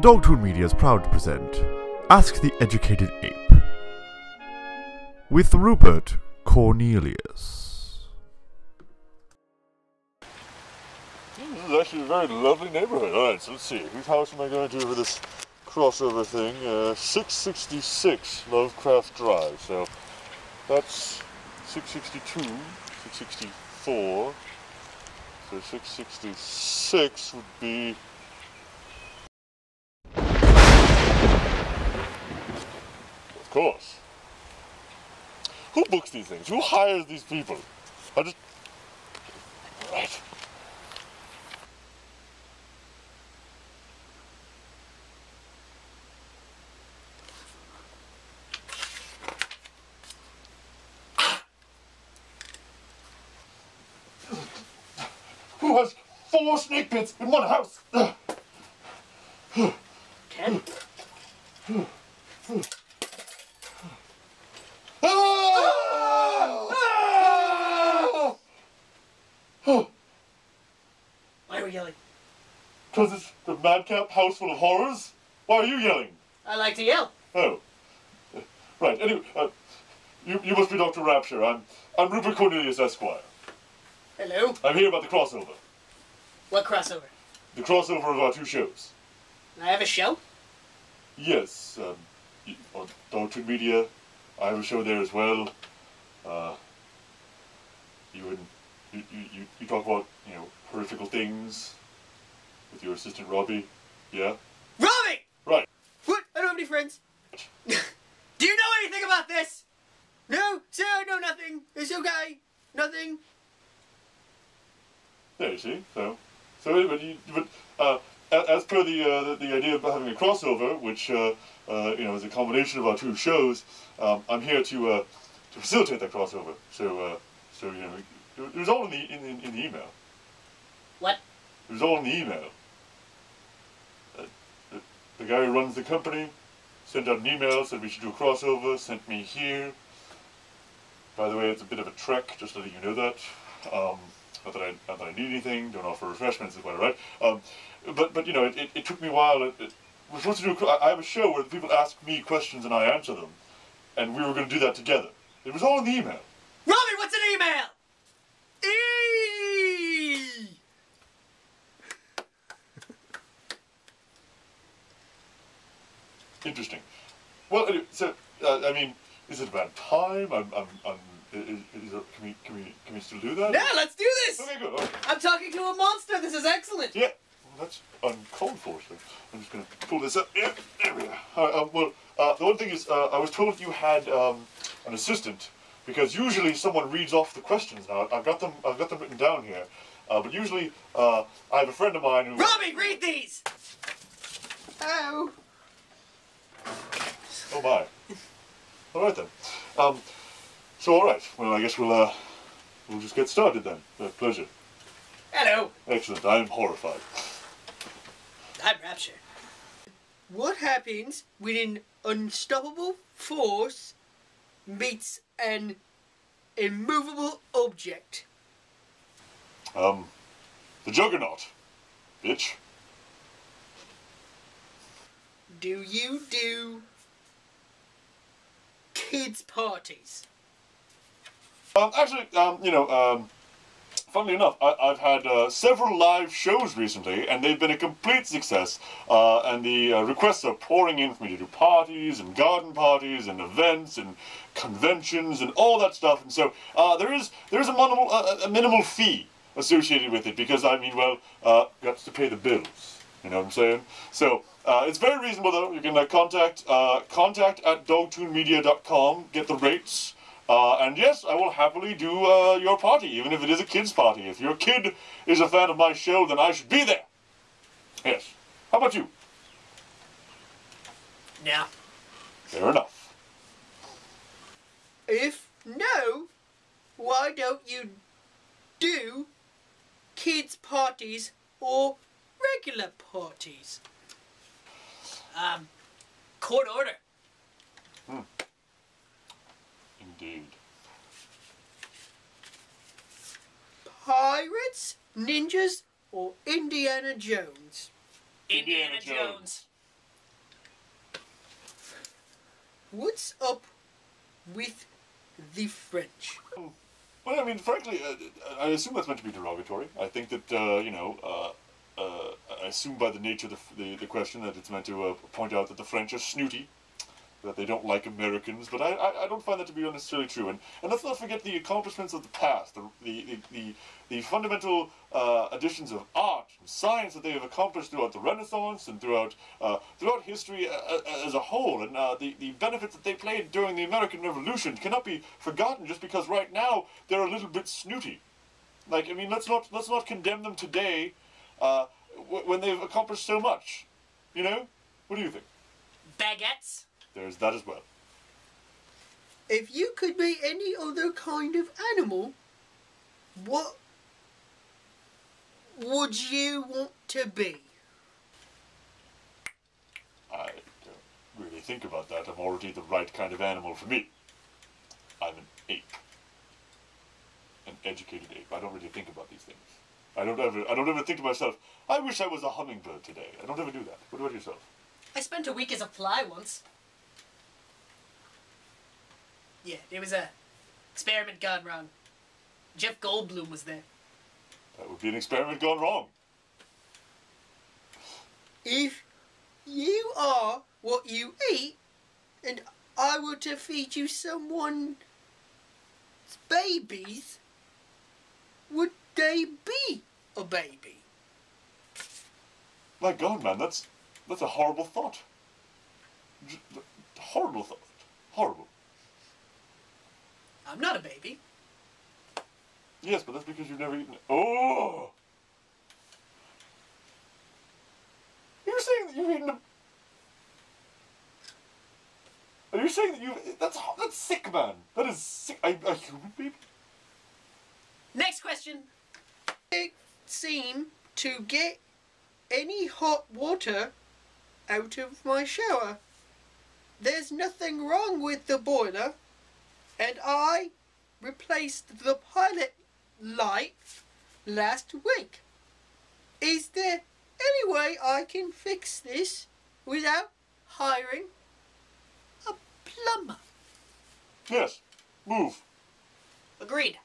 Dogtoon Media is proud to present Ask the Educated Ape with Rupert Cornelius. This is actually a very lovely neighborhood. Alright, so let's see. Whose house am I going to do for this crossover thing? 666 Lovecraft Drive. So that's 662, 664. So 666 would be... Of course. Who books these things? Who hires these people? I just... Right. Who has 4 snake pits in one house? 10. Why are we yelling? Because it's the madcap house full of horrors? Why are you yelling? I like to yell. Oh. Right, anyway, you must be Doctor Rapture. I'm Rupert Cornelius, Esquire. Hello? I'm here about the crossover. What crossover? The crossover of our 2 shows. I have a show? Yes, on Doctor Media, I have a show there as well. You talk about, horrifical things with your assistant Robbie, yeah? Robbie! Right. What? I don't have any friends. Do you know anything about this? No, sir, no, nothing. It's okay. Nothing. There you see, so as per the idea of having a crossover, which is a combination of our 2 shows, I'm here to facilitate that crossover. So it was all in the email. What? It was all in the email. The guy who runs the company sent out an email, said we should do a crossover, sent me here. By the way, it's a bit of a trek, just so that you know that. Not that I need anything, don't offer refreshments, is what I write. But it took me a while. We're supposed to do I have a show where people ask me questions and I answer them. And we were going to do that together. It was all in the email. Robbie, what's an email? Eee! Interesting. Well, anyway, so, is it about time? Can we still do that? Yeah, let's do this! Okay, good. Okay. I'm talking to a monster. This is excellent. Yeah, well, that's uncalled for, so I'm just going to pull this up. Yeah, there we go. The one thing is, I was told you had an assistant, because usually someone reads off the questions. Now, I've got them written down here, but usually I have a friend of mine who... Robbie, read these! Oh. Oh my. All right then. So all right. Well, I guess we'll just get started then. Pleasure. Hello. Excellent. I'm horrified. I'm Rapture. What happens when an unstoppable force meets an immovable object? The Juggernaut, bitch. Do you do kids' parties? Actually, funnily enough, I've had several live shows recently, and they've been a complete success. And the requests are pouring in for me to do parties and garden parties and events and conventions and all that stuff. And so there is a minimal fee associated with it because got to pay the bills. You know what I'm saying? So it's very reasonable though. You can contact at dogtoonmedia.com, get the rates. And yes, I will happily do your party, even if it is a kid's party. If your kid is a fan of my show, then I should be there. Yes. How about you? No. Fair enough. If no, why don't you do kids' parties or regular parties? Court order. Indeed. Pirates, ninjas, or Indiana Jones? Indiana Jones. What's up with the French? Well, I mean, frankly, I assume that's meant to be derogatory. I think that, I assume by the nature of the question that it's meant to point out that the French are snooty, that they don't like Americans, but I don't find that to be unnecessarily true. And let's not forget the accomplishments of the past, the fundamental additions of art and science that they have accomplished throughout the Renaissance and throughout history as a whole, and the benefits that they played during the American Revolution cannot be forgotten just because right now they're a little bit snooty. Like, I mean, let's not condemn them today when they've accomplished so much. You know? What do you think? Baguettes? There's that as well. If you could be any other kind of animal, what would you want to be? I don't really think about that. I'm already the right kind of animal for me. I'm an ape. An educated ape. I don't really think about these things. I don't ever think to myself, I wish I was a hummingbird today. I don't ever do that. What about yourself? I spent a week as a fly once. Yeah, there was a experiment gone wrong. Jeff Goldblum was there. That would be an experiment gone wrong. If you are what you eat, and I were to feed you someone's babies, would they be a baby? My God, man, that's a horrible thought. Horrible thought. Horrible. I'm not a baby. Yes, but that's because you've never eaten. Oh! You're saying that you've eaten a. Are you saying that you? That's sick, man. That is sick. A human baby? Next question. I seem to get any hot water out of my shower. There's nothing wrong with the boiler, and I replaced the pilot light last week. Is there any way I can fix this without hiring a plumber? Yes. Move. Agreed.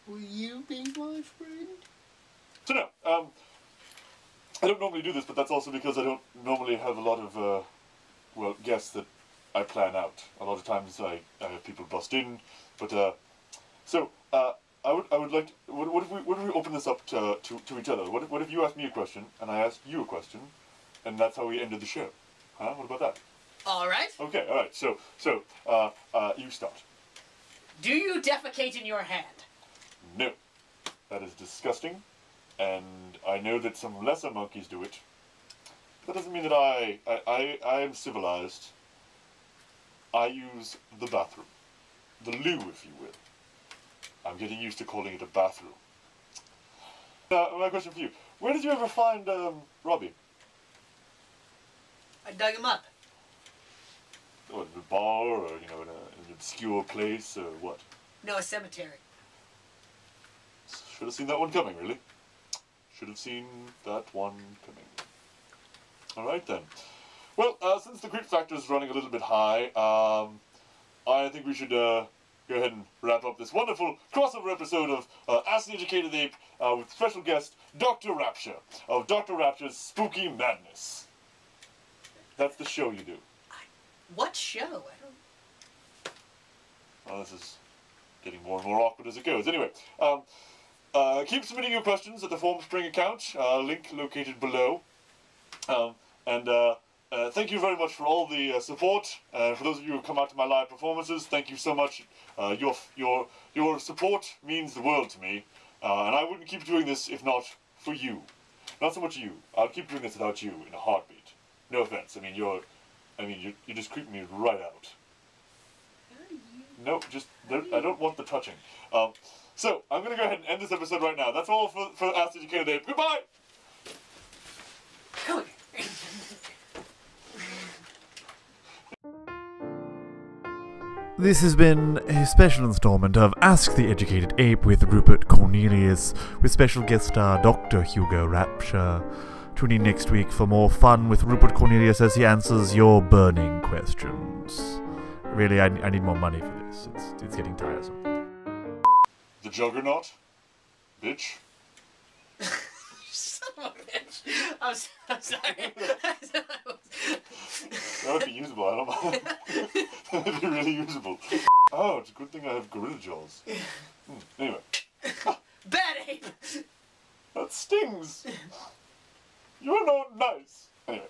Will you be my friend? So no, I don't normally do this, but that's also because I don't normally have a lot of, guests that I plan out. A lot of times I have people bust in, but I would like to, what if we open this up to each other? What if you ask me a question and I ask you a question, and that's how we ended the show? Huh? What about that? All right. Okay. All right. So you start. Do you defecate in your hand? No, that is disgusting, and I know that some lesser monkeys do it. That doesn't mean that I am civilized. I use the bathroom. The loo, if you will. I'm getting used to calling it a bathroom. Now, my question for you. Where did you ever find, Robbie? I dug him up. What, in a bar, or, in an obscure place, or what? No, a cemetery. Should have seen that one coming, really. Should have seen that one coming. Alright, then. Well, since the creep factor is running a little bit high, I think we should go ahead and wrap up this wonderful crossover episode of Ask the Educated Ape with special guest Doctor Rapture of Doctor Rapture's Spooky Madness. That's the show you do. What show? I don't... Well, this is getting more and more awkward as it goes. Anyway, keep submitting your questions at the FormSpring account, link located below. Thank you very much for all the support. For those of you who come out to my live performances, thank you so much. Your support means the world to me, and I wouldn't keep doing this if not for you. Not so much you. I'll keep doing this without you in a heartbeat. No offense. You just creep me right out. No, I don't want the touching. So I'm gonna go ahead and end this episode right now. That's all for Ask the Educated Ape. Goodbye. Come here. This has been a special installment of Ask the Educated Ape with Rupert Cornelius, with special guest star Dr. Hugo Rapture. Tune in next week for more fun with Rupert Cornelius as he answers your burning questions. Really, I need more money for this. It's getting tiresome. The Juggernaut? Bitch? Son of a bitch. I'm sorry. That would be usable, I don't mind. That would be really usable. Oh, it's a good thing I have gorilla jaws. Anyway. Bad ape! That stings! You're not nice. Anyway.